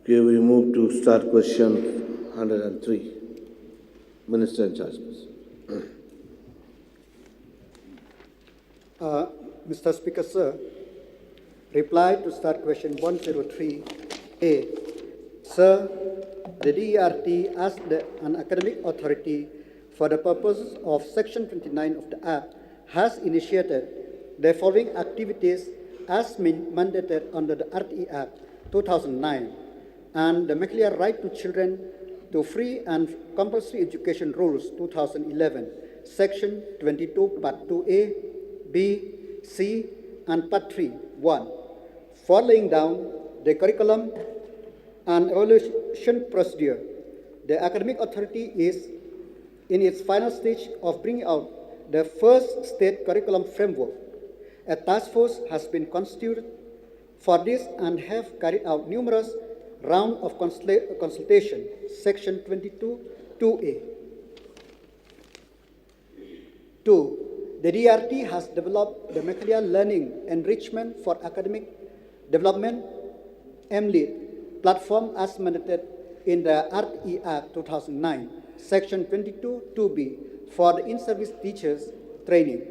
Okay, we move to start question 103. Minister in charge, please. Mr. Speaker, sir, reply to start question 103A. Sir, the DERT as an academic authority for the purposes of Section 29 of the Act has initiated the following activities as mandated under the RTE Act 2009 and the Meghalaya Right to Children to Free and Compulsory Education Rules 2011, Section 22, Part 2A, B, C, and Part 3, 1, for laying down the curriculum and evaluation procedure. The academic authority is in its final stage of bringing out the first state curriculum framework. A task force has been constituted for this and have carried out numerous rounds of consultation, Section 22, 2A. 2. The DRT has developed the Meghalaya Learning Enrichment for Academic Development (MLEAD) platform as mandated in the RTE Act 2009, Section 22, 2B for the in-service teachers training.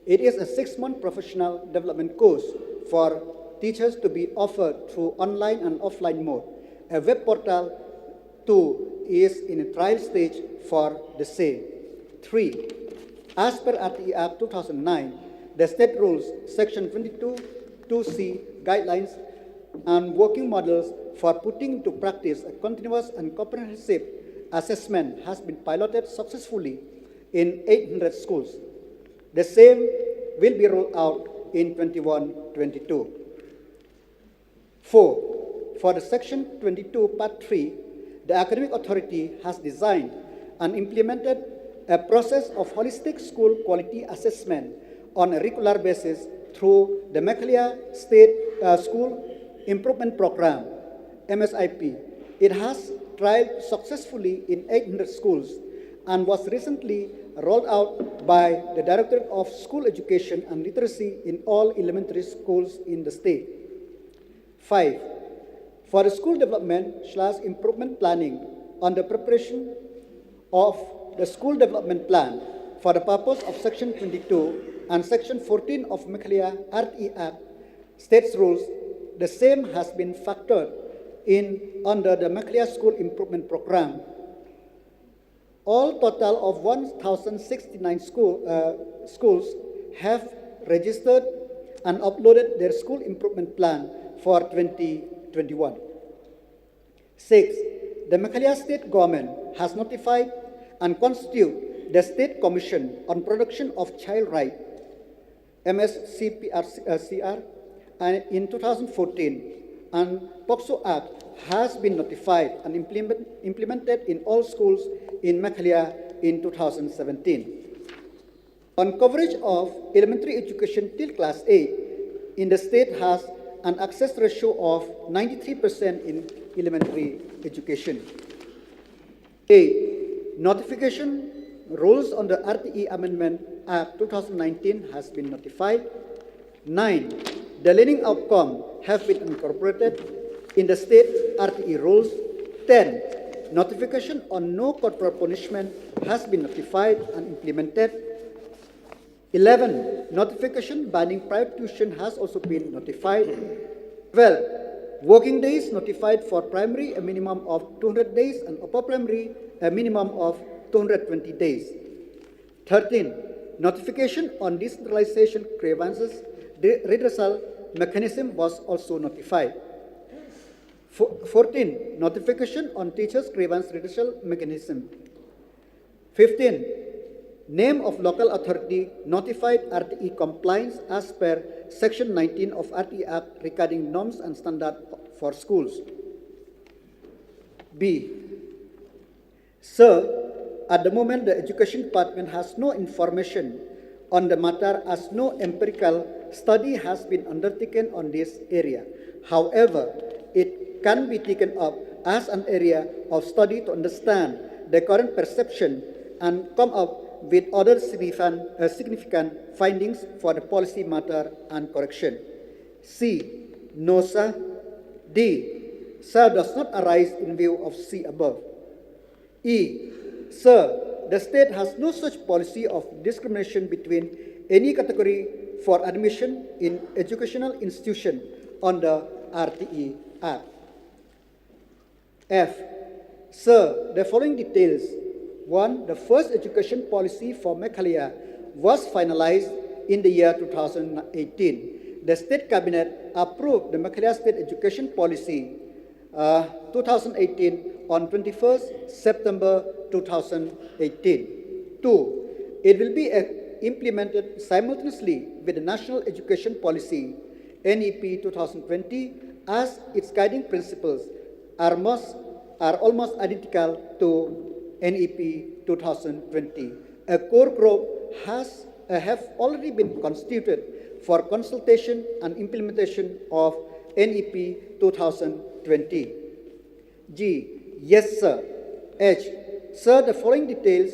It is a 6-month professional development course for teachers to be offered through online and offline mode. A web portal too is in a trial stage for the same. 3. As per RTE Act 2009, the state rules, Section 22, 2C guidelines and working models for putting into practice a continuous and comprehensive assessment has been piloted successfully in 800 schools. The same will be rolled out in 21-22. 4. For the Section 22, Part 3, the Academic Authority has designed and implemented a process of holistic school quality assessment on a regular basis through the Meghalaya State School Improvement Program, MSIP. It has trialed successfully in 800 schools and was recently rolled out by the Directorate of School Education and Literacy in all elementary schools in the state. 5. For the school development/improvement planning on the preparation of the school development plan for the purpose of Section 22 and Section 14 of Meghalaya RTE Act states rules, the same has been factored in under the Meghalaya School Improvement Program. All total of 1,069 schools have registered and uploaded their school improvement plan for 2021. 6. The Meghalaya State Government has notified and constituted the State Commission on Protection of Child Rights, MSCPRCR, in 2014, and POCSO Act has been notified and implemented in all schools in Meghalaya in 2017. On coverage of elementary education till class 8, in the state has an access ratio of 93% in elementary education. 8. Notification rules on the RTE Amendment Act 2019 has been notified. 9. The learning outcome have been incorporated in the state RTE rules. 10. Notification on no corporal punishment has been notified and implemented. 11. Notification banning private tuition has also been notified. 12. Working days notified for primary a minimum of 200 days and upper primary a minimum of 220 days. 13. Notification on decentralization grievances redressal mechanism was also notified. 14. Notification on teachers grievance redressal mechanism. 15. Name of local authority notified RTE compliance as per Section 19 of RTE Act regarding norms and standards for schools. B. Sir, at the moment the Education Department has no information on the matter as no empirical study has been undertaken on this area. However, it can be taken up as an area of study to understand the current perception and come up with other significant findings for the policy matter and correction. C. No, sir. D. Sir, does not arise in view of C above. E. Sir, the state has no such policy of discrimination between any category for admission in educational institution under RTE Act. F. Sir, the following details. 1. The first education policy for Meghalaya was finalized in the year 2018. The State Cabinet approved the Meghalaya State Education Policy 2018 on 21st September 2018. 2. It will be implemented simultaneously with the National Education Policy NEP 2020 as its guiding principles are almost identical to NEP 2020. A core group have already been constituted for consultation and implementation of NEP 2020. G. Yes, sir. H. Sir, the following details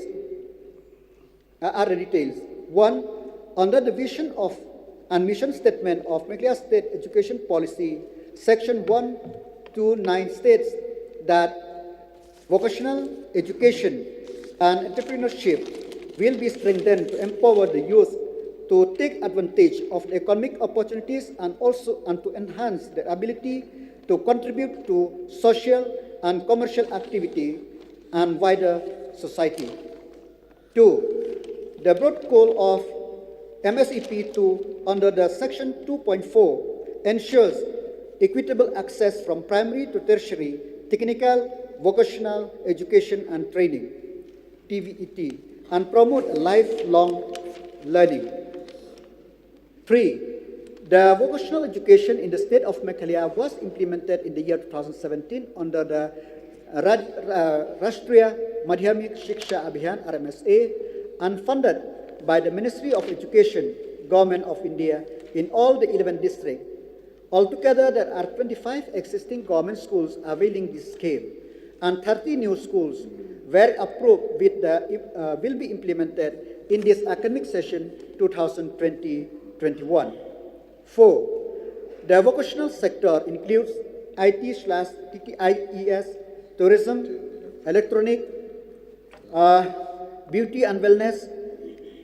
are the details. 1. Under the vision of and mission statement of Meghalaya State Education Policy, Section 129 states that vocational education and entrepreneurship will be strengthened to empower the youth to take advantage of the economic opportunities and to enhance their ability to contribute to social and commercial activity and wider society. 2. The broad goal of MSEP 2 under the Section 2.4 ensures equitable access from primary to tertiary, technical, vocational education and training, TVET, and promote lifelong learning. 3. The vocational education in the state of Meghalaya was implemented in the year 2017 under the Rashtriya Madhyamik Shiksha Abhiyan RMSA and funded by the Ministry of Education, Government of India in all the 11 districts. Altogether, there are 25 existing government schools availing this scheme, and 30 new schools were approved will be implemented in this academic session 2020-21. 4. The vocational sector includes IT/TTIES, tourism, electronic, beauty and wellness,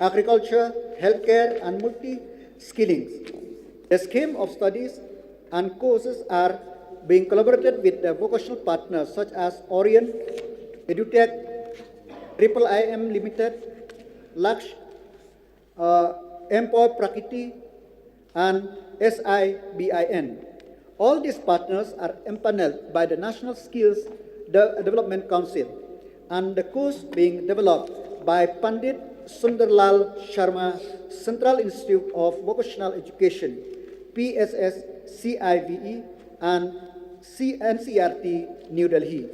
agriculture, healthcare, and multi-skilling. The scheme of studies and courses are being collaborated with the vocational partners such as Orion, EduTech, Triple IM Limited, Laksh, Empower Prakriti, and SIBIN. All these partners are empaneled by the National Skills Development Council, and the course being developed by Pandit Sundarlal Sharma Central Institute of Vocational Education, PSS CIVE, and NCRT, New Delhi.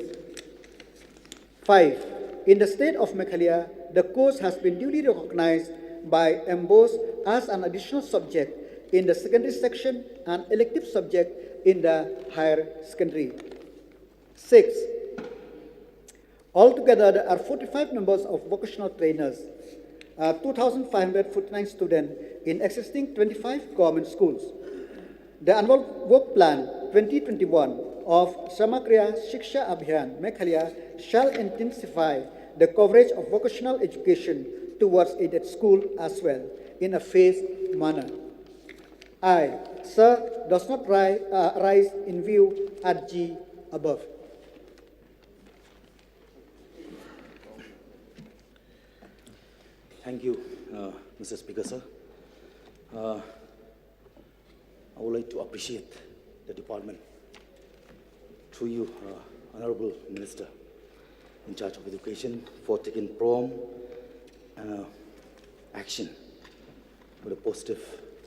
5. In the state of Meghalaya, the course has been duly recognized by MBOS as an additional subject in the secondary section and elective subject in the higher secondary. 6. Altogether, there are 45 numbers of vocational trainers, 2,549 students in existing 25 government schools. The annual work plan 2021 of Samagriya Shiksha Abhiyan Meghalaya shall intensify the coverage of vocational education towards aided school as well in a phased manner. I, sir, does not rise in view at G above. Thank you, Mr. Speaker, sir. I would like to appreciate the department through you, Honorable Minister in charge of education, for taking prompt action with a positive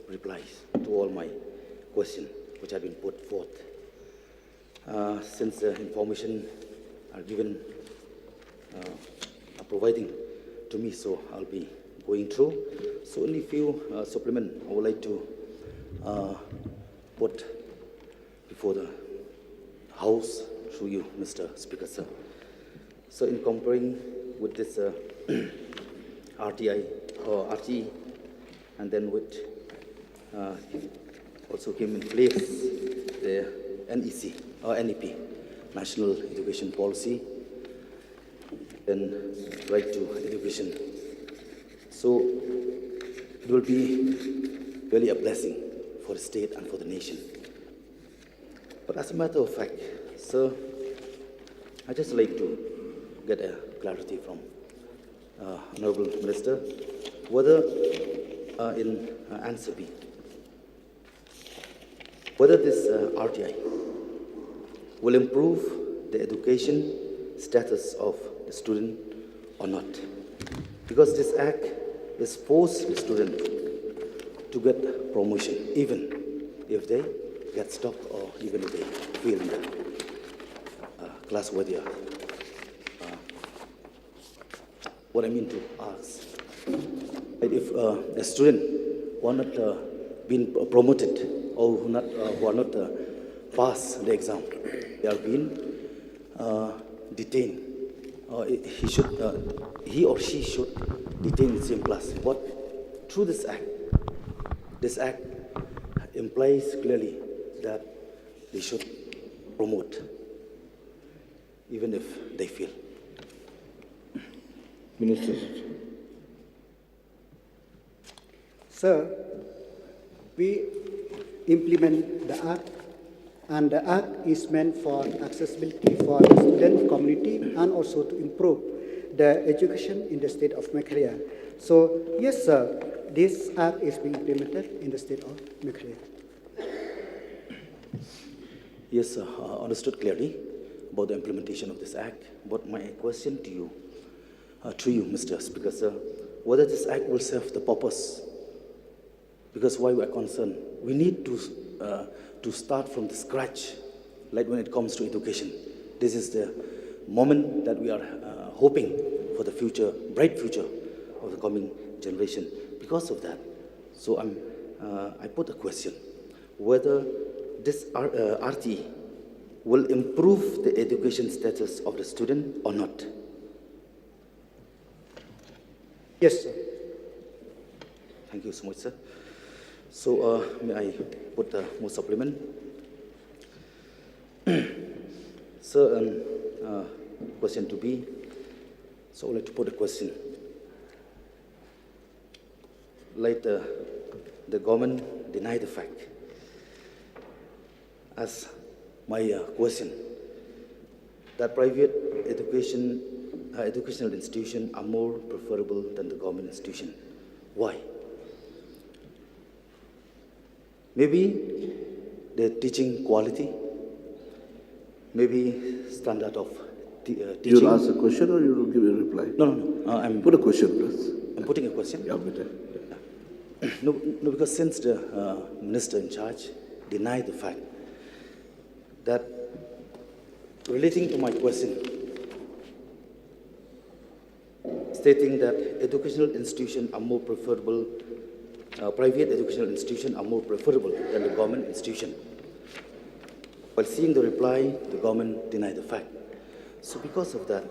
replies to all my questions which have been put forth. Since the information are given, are providing to me, so I'll be going through. So only few supplement I would like to put before the House through you, Mr. Speaker, sir. So in comparing with this RTE, and then with also came in place the NEP. National Education Policy, then right to education. So it will be really a blessing for the state and for the nation. But as a matter of fact, sir, I just like to get a clarity from Honorable Minister whether in answer B, whether this RTI will improve the education status of the student or not. Because this act is force the student to get promotion, even if they get stuck or even if they fail in the class where they are. What I mean to ask, if a student who are not been promoted or who are not passed the exam, they are being detained. He or she should detain in the same class. But through this act implies clearly that they should promote, even if they fail. Minister. Sir, we implement the Act, and the Act is meant for accessibility for the student community and also to improve the education in the state of Meghalaya. So, yes, sir, this Act is being implemented in the state of Meghalaya. Yes, sir, understood clearly about the implementation of this Act. But my question to you, Mr. Speaker, sir, whether this Act will serve the purpose. Because why we are concerned, we need to start from the scratch, like when it comes to education. This is the moment that we are hoping for the future, bright future of the coming generation. Because of that, so I put a question, whether this RTE will improve the education status of the student or not. Yes, sir. Thank you so much, sir. So may I put more supplement? Sir, question to B. So I would like to put a question. Like the government deny the fact. As my question, that private educational institutions are more preferable than the government institution. Why? Maybe the teaching quality, maybe standard of teaching. You will ask a question or you will give a reply? No. Put a question, please. I'm putting a question. Yeah, better. No, because since the minister in charge denied the fact that, relating to my question, stating that educational institutions are more preferable, private educational institutions are more preferable than the government institution. While seeing the reply, the government denied the fact. So because of that,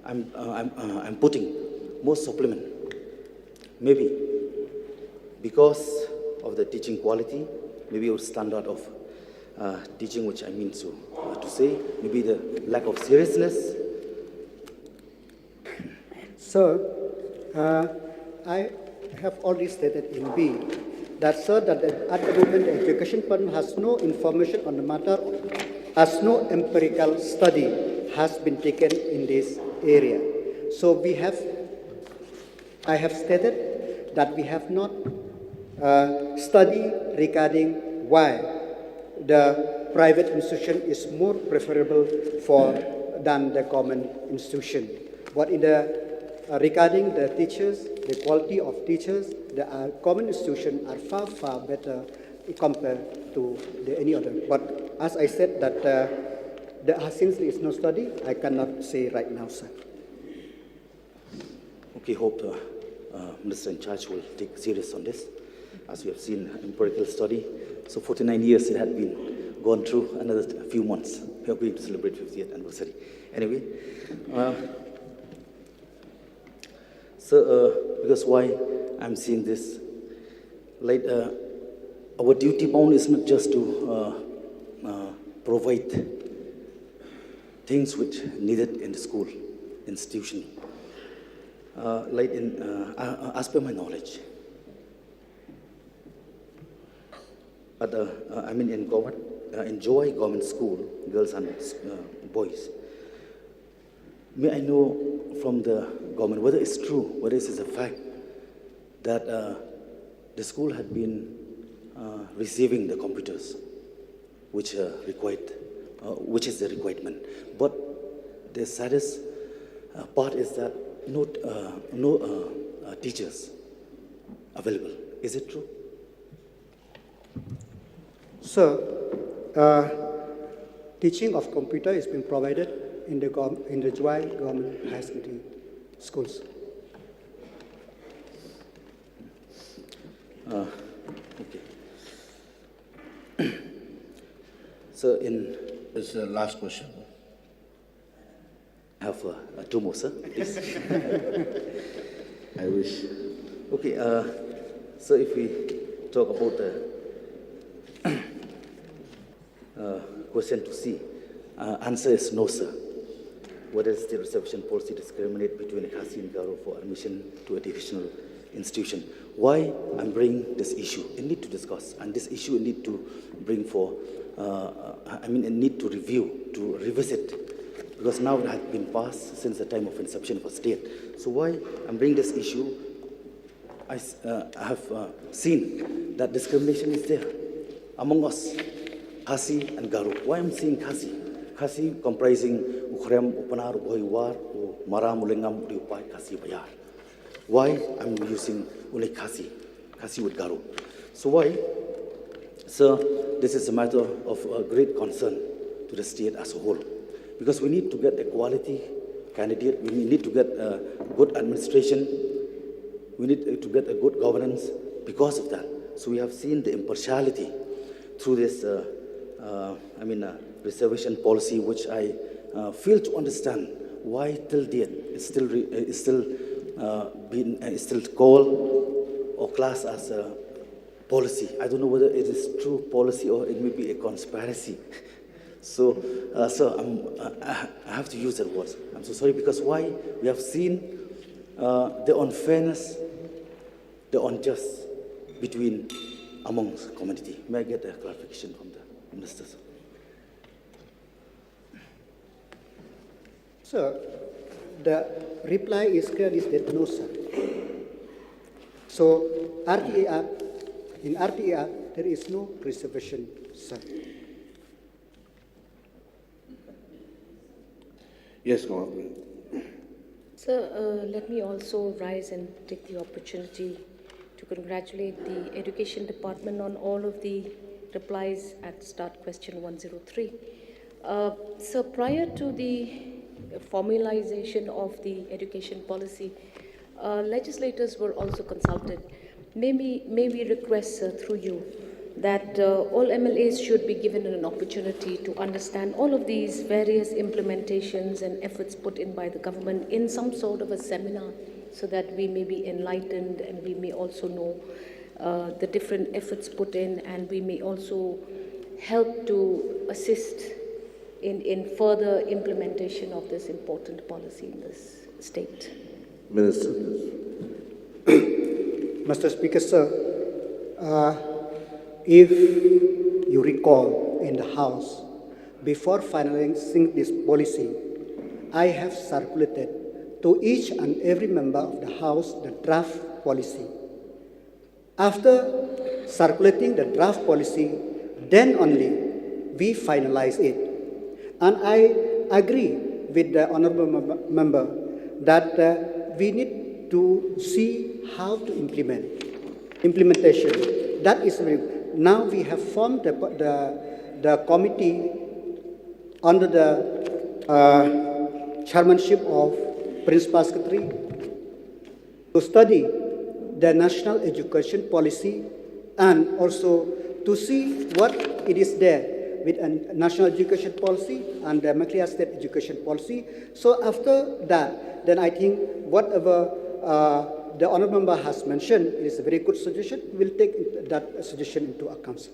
I'm putting more supplement. Maybe because of the teaching quality, maybe our standard of teaching, which I mean to say, maybe the lack of seriousness. Sir, I have already stated in B that, sir, that at the moment the education department has no information on the matter, as no empirical study has been taken in this area. So I have stated that we have not studied regarding why the private institution is more preferable than the government institution. But in regarding the teachers, the quality of teachers, the government institutions are far better compared to any other. But as I said, that since there is no study, I cannot say right now, sir. Okay, hope Minister in charge will take serious on this, as we have seen empirical study. So 49 years it had been gone through, another few months. We are going to celebrate 50th anniversary. Anyway, so because why I'm seeing this, like our duty bound is not just to provide things which needed in the school institution. Like as per my knowledge. But I mean, in Joy Government School, girls and boys, may I know from the government whether it's true, whether this is a fact, that the school had been receiving the computers, which which is the requirement. But the saddest part is that no teachers available. Is it true? Sir, teaching of computer is being provided in the Joy Government High Secondary Schools. Okay. So It's the last question. I have two more, sir, please. I wish. Okay, so if we talk about the question to C, answer is no, sir. What does the reservation policy discriminate between Khasi and Garo for admission to educational institution? Why I'm bringing this issue? I need to discuss, and this issue I need to bring for, I need to review, to revisit, because now it has been passed since the time of inception of a state. So why I'm bringing this issue? I have seen that discrimination is there among us, Khasi and Garo. Why I'm saying Khasi? Khasi comprising Ukhrem, Upanar, Bohiwar, Maram, Ulengam, Upai, Khasi, Bayar. Why I'm using only Khasi with Garo? So why? Sir, this is a matter of great concern to the state as a whole, because we need to get a quality candidate, we need to get a good administration, we need to get a good governance because of that. So we have seen the impartiality through this, reservation policy, which I fail to understand why till date it's still called or classed as a policy. I don't know whether it is true policy or it may be a conspiracy. So, sir, I have to use that word. I'm so sorry, because why? We have seen the unfairness, the unjust amongst community. May I get a clarification from the ministers? Sir, the reply is clear, is that no, sir. So, in RTA, there is no reservation, sir. Yes, Ma'am. Sir, let me also rise and take the opportunity to congratulate the Education Department on all of the replies at start question 103. So prior to the formalization of the education policy, legislators were also consulted. May we request, through you, that all MLAs should be given an opportunity to understand all of these various implementations and efforts put in by the government in some sort of a seminar, so that we may be enlightened and we may also know the different efforts put in, and we may also help to assist in further implementation of this important policy in this state. Minister. Mr. Speaker, sir, if you recall in the House, before finalizing this policy, I have circulated to each and every member of the House the draft policy. After circulating the draft policy, then only we finalize it. And I agree with the honorable member that we need to see how to implementation. That is now we have formed the committee under the chairmanship of Principal Secretary to study the national education policy and also to see what it is there with a national education policy and the Meghalaya State education policy. So after that, then I think whatever the honourable member has mentioned is a very good suggestion. We'll take that suggestion into account.